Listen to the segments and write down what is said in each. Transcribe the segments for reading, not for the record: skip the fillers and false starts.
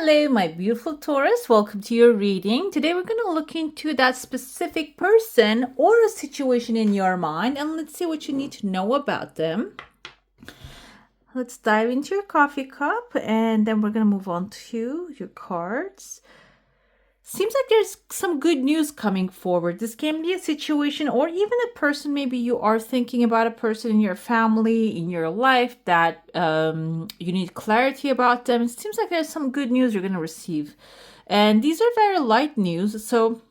Hello, my beautiful Taurus. Welcome to your reading. Today we're going to look into that specific person or a situation in your mind and let's see what you need to know about them. Let's dive into your coffee cup and then we're going to move on to your cards. Seems like there's some good news coming forward. This can be a situation or even a person. Maybe you are thinking about a person in your family, in your life that you need clarity about them. It seems like there's some good news you're going to receive. And these are very light news. So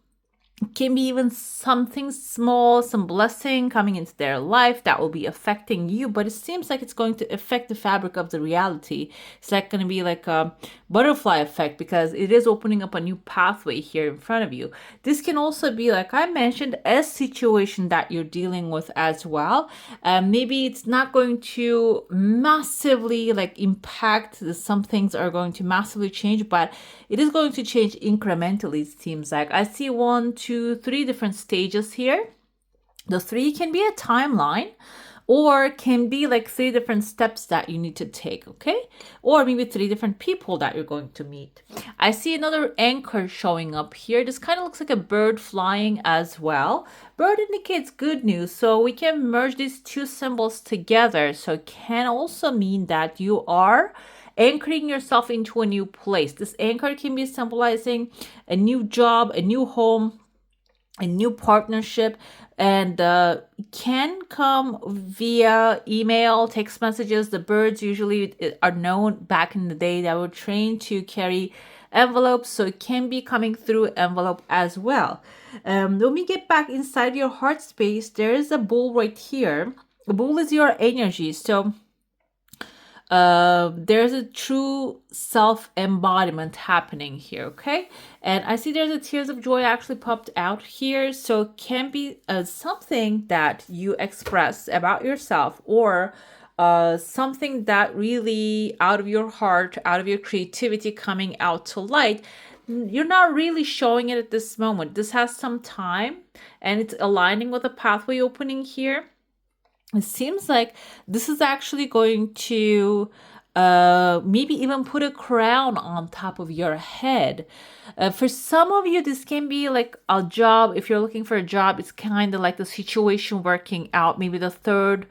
can be even something small, some blessing coming into their life that will be affecting you, but it seems like it's going to affect the fabric of the reality. It's like going to be like a butterfly effect because it is opening up a new pathway here in front of you. This can also be, like I mentioned, a situation that you're dealing with as well. Maybe it's not going to massively like impact, some things are going to massively change, but it is going to change incrementally, it seems like. I see 1, 2, 3 different stages here. The 3 can be a timeline or can be like 3 different steps that you need to take, okay? Or maybe 3 different people that you're going to meet. I see another anchor showing up here. This kind of looks like a bird flying as well. Bird indicates good news, so we can merge these 2 symbols together. So it can also mean that you are anchoring yourself into a new place. This anchor can be symbolizing a new job, a new home, a new partnership, and can come via email, text messages. The birds usually are known back in the day that were trained to carry envelopes, so it can be coming through envelope as well. When we get back inside your heart space, there is a bull right here. The bull is your energy, so there's a true self-embodiment happening here, okay? And I see there's a tears of joy actually popped out here, so it can be something that you express about yourself or something that really out of your heart, out of your creativity coming out to light. You're not really showing it at this moment. This has some time and it's aligning with a pathway opening here. It seems like this is actually going to maybe even put a crown on top of your head. For some of you, this can be like a job. If you're looking for a job, it's kind of like the situation working out. Maybe the third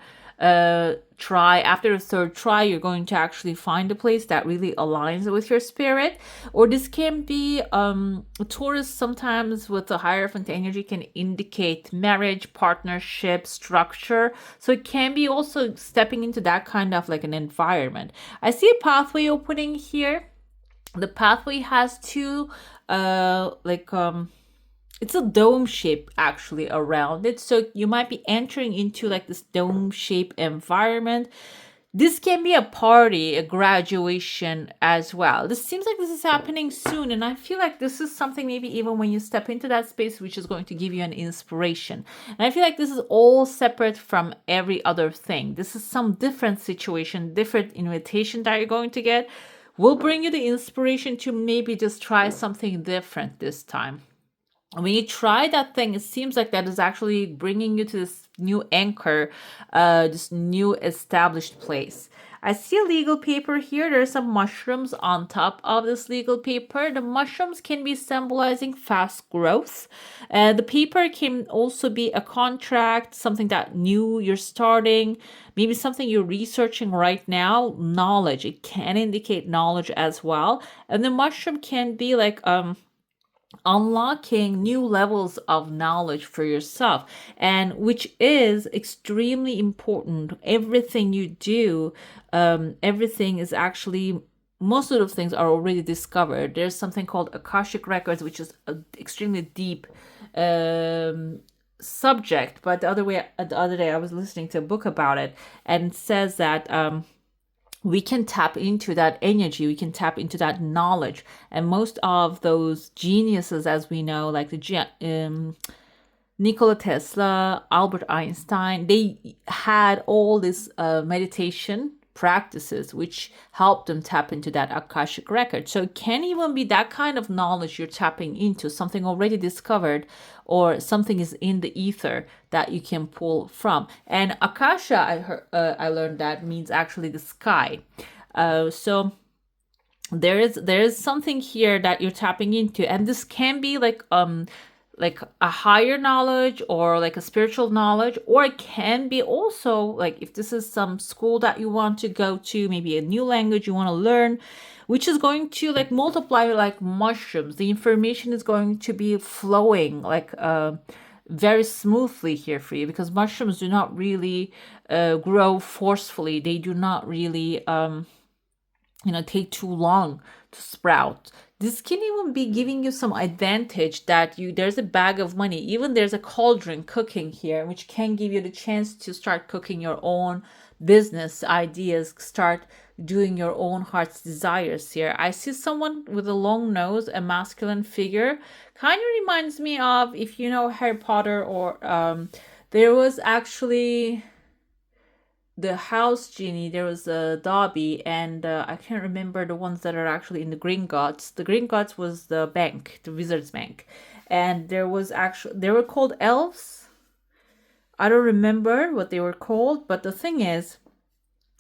try. After the third try, you're going to actually find a place that really aligns with your spirit. Or this can be Taurus sometimes with the Hierophant energy can indicate marriage, partnership, structure. So it can be also stepping into that kind of like an environment. I see a pathway opening here. The pathway has 2 it's a dome shape actually around it, so you might be entering into like this dome shape environment. This can be a party, a graduation as well. This seems like this is happening soon, and I feel like this is something maybe even when you step into that space which is going to give you an inspiration. And I feel like this is all separate from every other thing. This is some different situation, different invitation that you're going to get will bring you the inspiration to maybe just try something different this time. When you try that thing, it seems like that is actually bringing you to this new anchor, this new established place. I see a legal paper here. There are some mushrooms on top of this legal paper. The mushrooms can be symbolizing fast growth. The paper can also be a contract, something that new you're starting, maybe something you're researching right now, knowledge. It can indicate knowledge as well. And the mushroom can be like unlocking new levels of knowledge for yourself, and which is extremely important. Everything you do, everything is actually, most of those things are already discovered. There's something called Akashic records, which is an extremely deep subject, but the other day I was listening to a book about it, and it says that we can tap into that energy, we can tap into that knowledge. And most of those geniuses, as we know, like the Nikola Tesla, Albert Einstein, they had all this meditation practices which help them tap into that Akashic record. So it can even be that kind of knowledge you're tapping into, something already discovered or something is in the ether that you can pull from. And Akasha, I learned that means actually the sky. So there is something here that you're tapping into, and this can be like a higher knowledge or like a spiritual knowledge, or it can be also like if this is some school that you want to go to, maybe a new language you want to learn, which is going to like multiply like mushrooms. The information is going to be flowing like very smoothly here for you, because mushrooms do not really grow forcefully. They do not really take too long to sprout. This can even be giving you some advantage that there's a bag of money, even there's a cauldron cooking here, which can give you the chance to start cooking your own business ideas, start doing your own heart's desires here. I see someone with a long nose, a masculine figure, kind of reminds me of, if you know Harry Potter, or there was actually the house genie. There was a Dobby, and I can't remember the ones that are actually in the Green Gods. The Green Gods was the bank, the Wizard's Bank, and they were called elves. I don't remember what they were called, but the thing is,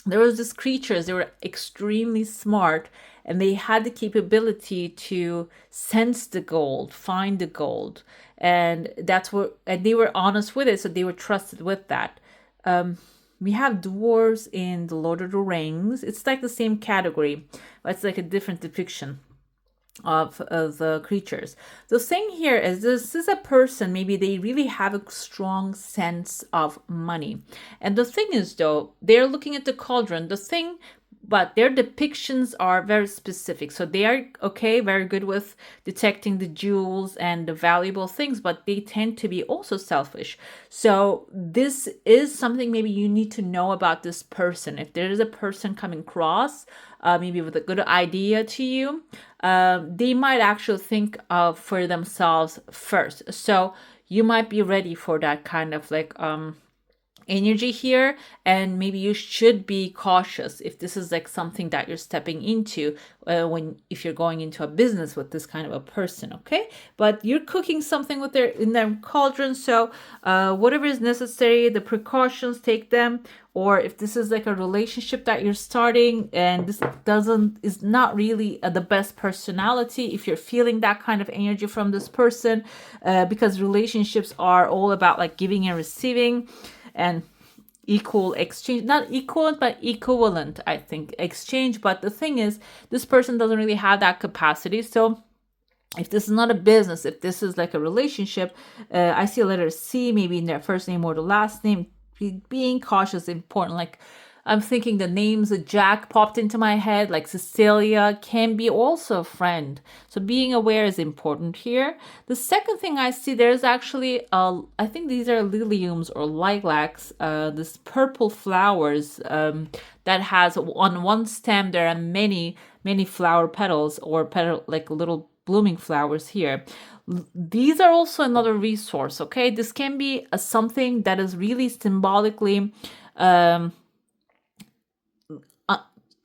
there was these creatures. They were extremely smart, and they had the capability to sense the gold, find the gold, and and they were honest with it, so they were trusted with that. We have dwarves in the Lord of the Rings. It's like the same category, but it's like a different depiction of the creatures. The thing here is, this is a person, maybe they really have a strong sense of money. And the thing is, though, they're looking at the cauldron. But their depictions are very specific. So they are, okay, very good with detecting the jewels and the valuable things, but they tend to be also selfish. So this is something maybe you need to know about this person. If there is a person coming across, maybe with a good idea to you, they might actually think of for themselves first. So you might be ready for that kind of like energy here, and maybe you should be cautious if this is like something that you're stepping into if you're going into a business with this kind of a person. Okay, but you're cooking something with their cauldron, so whatever is necessary, the precautions, take them. Or if this is like a relationship that you're starting and this is not really the best personality, if you're feeling that kind of energy from this person, because relationships are all about like giving and receiving and equal exchange, not equal but equivalent, I think, exchange. But the thing is, this person doesn't really have that capacity. So if this is not a business, if this is like a relationship, I see a letter C maybe in their first name or the last name. Being cautious is important. Like, I'm thinking the names Jack popped into my head, like Cecilia can be also a friend. So being aware is important here. The second thing I see, there's actually, I think these are liliums or lilacs, this purple flowers that has on one stem, there are many, many flower petals or like little blooming flowers here. These are also another resource, okay? This can be something that is really symbolically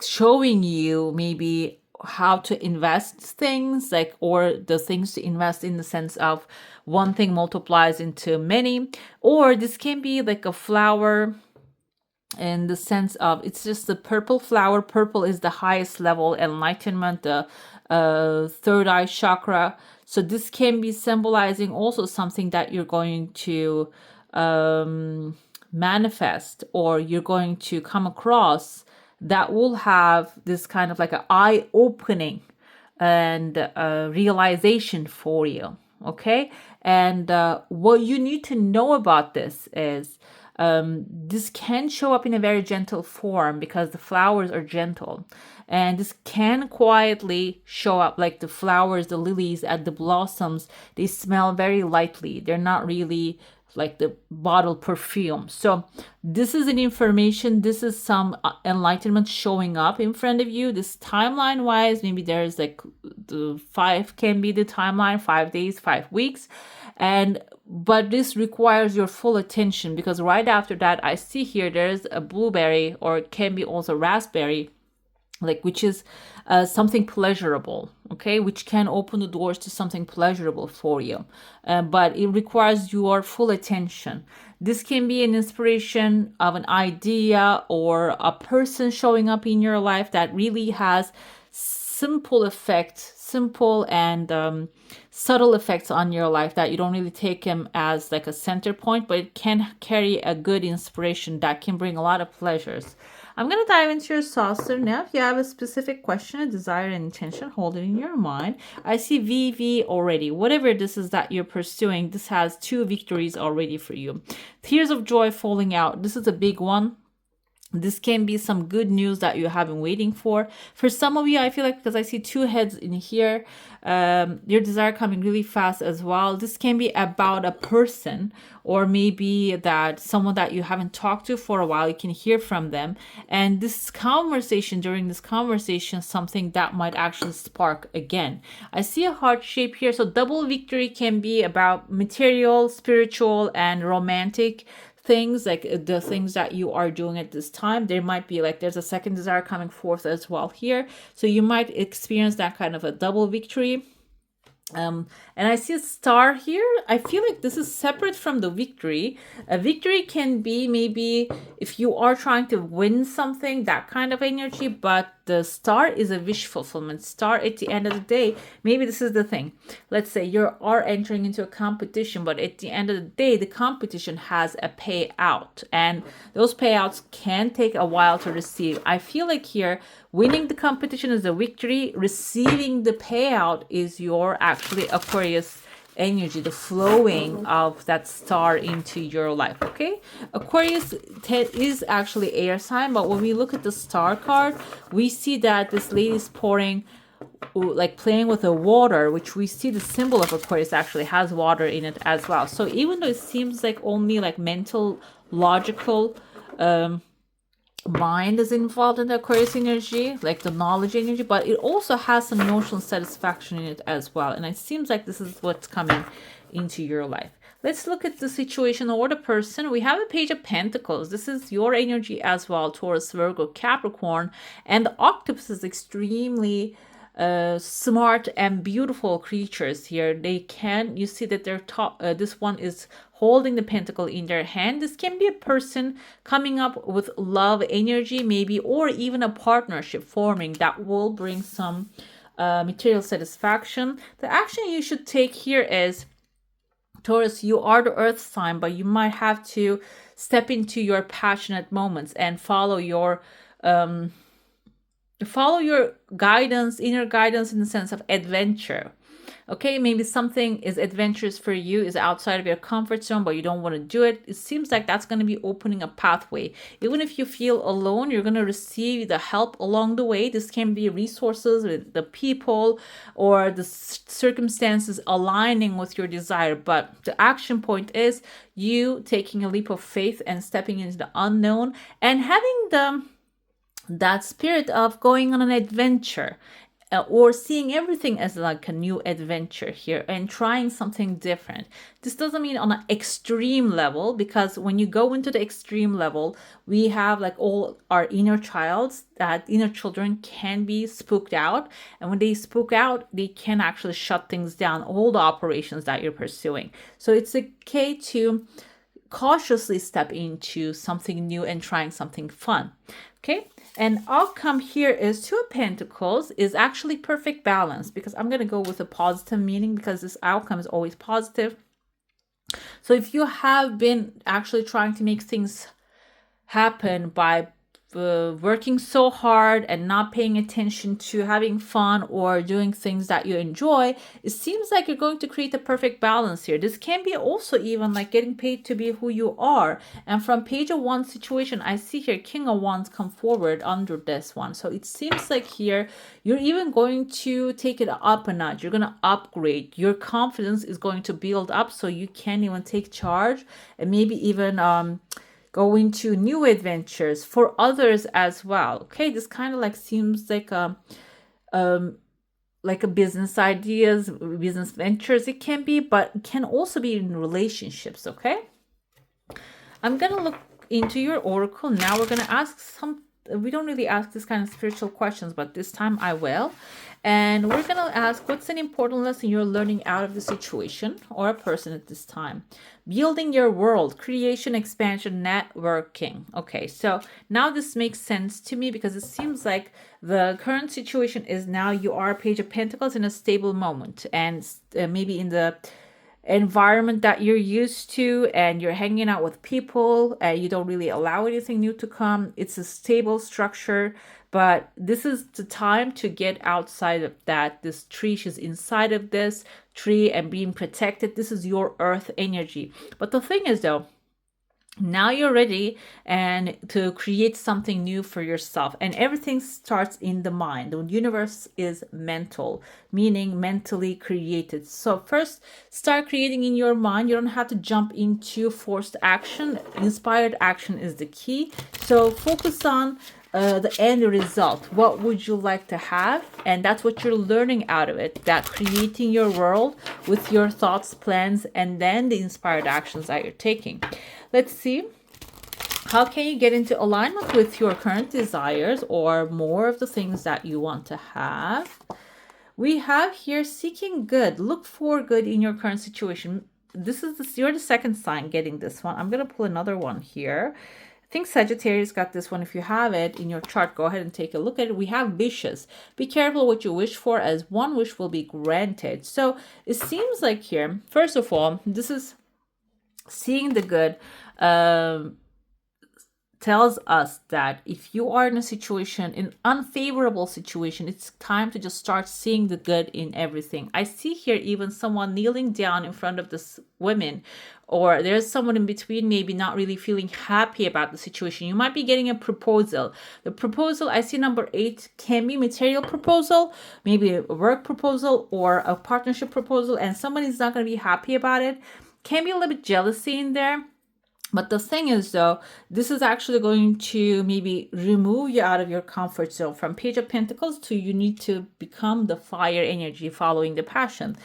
showing you maybe how to invest things, like, or the things to invest in the sense of one thing multiplies into many. Or this can be like a flower in the sense of it's just the purple flower. Purple is the highest level enlightenment, the third eye chakra. So this can be symbolizing also something that you're going to manifest, or you're going to come across, that will have this kind of like an eye-opening and realization for you. Okay, and what you need to know about this is this can show up in a very gentle form, because the flowers are gentle, and this can quietly show up like the flowers, the lilies and the blossoms. They smell very lightly. They're not really like the bottled perfume. So this is an information, this is some enlightenment showing up in front of you. This timeline wise, maybe there's like the 5 can be the timeline, 5 days, 5 weeks. But this requires your full attention, because right after that, I see here there's a blueberry, or it can be also raspberry, like, which is something pleasurable, okay, which can open the doors to something pleasurable for you, but it requires your full attention. This can be an inspiration of an idea or a person showing up in your life that really has simple effects, simple and subtle effects on your life that you don't really take them as like a center point, but it can carry a good inspiration that can bring a lot of pleasures. I'm going to dive into your saucer now. If you have a specific question, a desire, and intention, hold it in your mind. I see VV already. Whatever this is that you're pursuing, this has 2 victories already for you. Tears of joy falling out. This is a big one. This can be some good news that you have been waiting for. For some of you, I feel like because I see 2 heads in here, your desire coming really fast as well. This can be about a person, or maybe that someone that you haven't talked to for a while, you can hear from them. And this conversation, during this conversation, something that might actually spark again. I see a heart shape here. So double victory can be about material, spiritual, and romantic things, like the things that you are doing at this time. There might be like there's a second desire coming forth as well here, so you might experience that kind of a double victory. And I see a star here. I feel like this is separate from the victory. A victory can be maybe if you are trying to win something, that kind of energy, but the star is a wish fulfillment. Star at the end of the day, maybe this is the thing. Let's say you are entering into a competition, but at the end of the day, the competition has a payout, and those payouts can take a while to receive. I feel like here, winning the competition is a victory. Receiving the payout is your actually Aquarius energy, the flowing of that star into your life. Okay, Aquarius is actually air sign, but when we look at the star card, we see that this lady is pouring, like playing with the water, which we see the symbol of Aquarius actually has water in it as well. So even though it seems like only like mental, logical mind is involved in the Aquarius energy, like the knowledge energy, but it also has some emotional satisfaction in it as well. And it seems like this is what's coming into your life. Let's look at the situation or the person. We have a Page of Pentacles. This is your energy as well, Taurus, Virgo, Capricorn. And the octopus is extremely smart and beautiful creatures here. They can, you see that they're top, this one is holding the pentacle in their hand. This can be a person coming up with love energy maybe, or even a partnership forming that will bring some material satisfaction. The action you should take here is, Taurus, you are the earth sign, but you might have to step into your passionate moments and follow your guidance, inner guidance, in the sense of adventure. Okay, maybe something is adventurous for you, is outside of your comfort zone, but you don't want to do it. It seems like that's going to be opening a pathway. Even if you feel alone, you're going to receive the help along the way. This can be resources with the people or the circumstances aligning with your desire. But the action point is you taking a leap of faith and stepping into the unknown and having that spirit of going on an adventure, or seeing everything as like a new adventure here and trying something different. This doesn't mean on an extreme level, because when you go into the extreme level, we have like all our inner childs, that inner children can be spooked out. And when they spook out, they can actually shut things down, all the operations that you're pursuing. So it's okay to cautiously step into something new and trying something fun. Okay, and outcome here is 2 of Pentacles is actually perfect balance, because I'm going to go with a positive meaning, because this outcome is always positive. So if you have been actually trying to make things happen by working so hard and not paying attention to having fun or doing things that you enjoy, it seems like you're going to create a perfect balance here. This can be also even like getting paid to be who you are. And from Page of Wands situation, I see here King of Wands come forward under this one. So it seems like here you're even going to take it up a notch. You're going to upgrade. Your confidence is going to build up so you can even take charge and maybe even go into new adventures for others as well. Okay, this kind of like seems like a business ideas, business ventures. It can be, but it can also be in relationships. Okay, I'm gonna look into your oracle now. We're gonna ask some we don't really ask this kind of spiritual questions, but this time I will. And we're going to ask, what's an important lesson you're learning out of the situation or a person at this time? Building your world, creation, expansion, networking. Okay, so now this makes sense to me because it seems like the current situation is now you are a Page of Pentacles in a stable moment, and maybe in the environment that you're used to, and you're hanging out with people, you don't really allow anything new to come. It's a stable structure, but this is the time to get outside of that. This tree is inside of this tree and being protected. This is your earth energy. But the thing is though, now you're ready and to create something new for yourself, and everything starts in the mind. The universe is mental, meaning mentally created. So first start creating in your mind. You don't have to jump into forced action. Inspired action is the key. So focus on the end result. What would you like to have? And that's what you're learning out of it, that creating your world with your thoughts, plans, and then the inspired actions that you're taking. Let's see. How can you get into alignment with your current desires or more of the things that you want to have? We have here seeking good. Look for good in your current situation. You're the second sign getting this one. I'm going to pull another one here. I think Sagittarius got this one. If you have it in your chart, go ahead and take a look at it. We have wishes. Be careful what you wish for, as one wish will be granted. So it seems like here, first of all, this is seeing the good. Tells us that if you are in a situation, in unfavorable situation, it's time to just start seeing the good in everything. I see here even someone kneeling down in front of this woman, or there's someone in between, maybe not really feeling happy about the situation. You might be getting a proposal. The proposal, I see number 8, can be material proposal, maybe a work proposal or a partnership proposal, and somebody's not going to be happy about it. Can be a little bit jealousy in there. But the thing is though, this is actually going to maybe remove you out of your comfort zone. From Page of Pentacles to you need to become the fire energy, following the passion.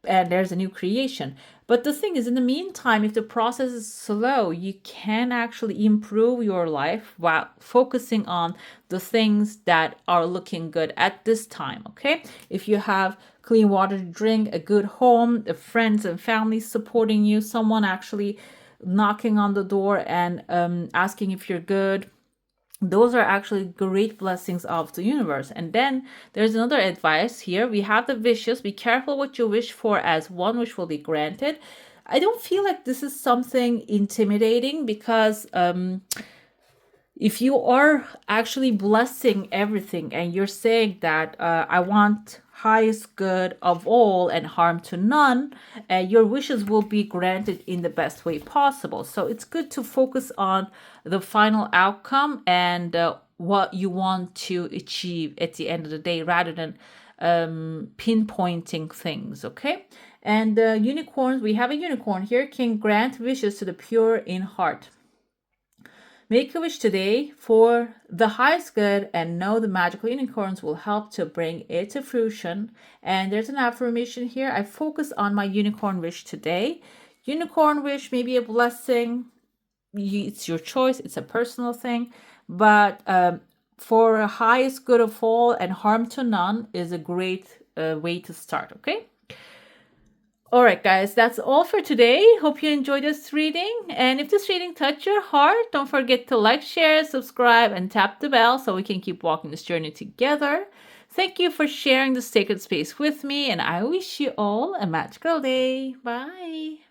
And there's a new creation. But the thing is, in the meantime, if the process is slow, you can actually improve your life while focusing on the things that are looking good at this time, okay? If you have clean water to drink, a good home, the friends and family supporting you, someone actually knocking on the door and asking if you're good, those are actually great blessings of the universe. And then there's another advice here. We have the wishes. Be careful what you wish for, as one wish will be granted. I don't feel like this is something intimidating, because if you are actually blessing everything and you're saying that I want highest good of all and harm to none, your wishes will be granted in the best way possible. So it's good to focus on the final outcome and what you want to achieve at the end of the day, rather than pinpointing things, okay? And unicorns, we have a unicorn here, can grant wishes to the pure in heart. Make a wish today for the highest good and know the magical unicorns will help to bring it to fruition. And there's an affirmation here. I focus on my unicorn wish today. Unicorn wish may be a blessing. It's your choice. It's a personal thing. But for highest good of all and harm to none is a great way to start, okay? All right, guys, that's all for today. Hope you enjoyed this reading. And if this reading touched your heart, don't forget to like, share, subscribe, and tap the bell so we can keep walking this journey together. Thank you for sharing the sacred space with me, and I wish you all a magical day. Bye.